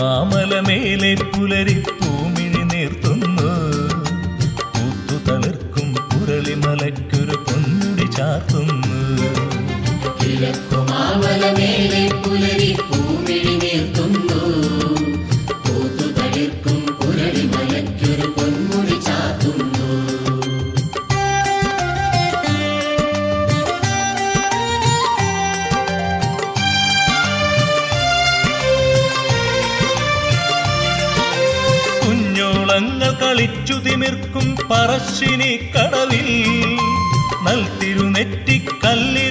മാമലമേലെ പുലരി പൂമിഴി നീർത്തുന്നു. പൂത്തു തളിർക്കും പുരളിമലയ്ക്കൊരു പൊന്മുടി ചാർത്തുന്നു. മാമലമേലെ പുലരി പൂമിഴി നീർത്തുന്നു. പൂത്തു തളിർക്കും പുരളിമലയ്ക്കൊരു പൊന്മുടി ചാർത്തുന്നു. കുഞ്ഞോളങ്ങൾ കളിച്ചു തിമിർക്കും പറശ്ശിനി കടവിൽ നൽതിരുനെറ്റിക്കല്ലിൽ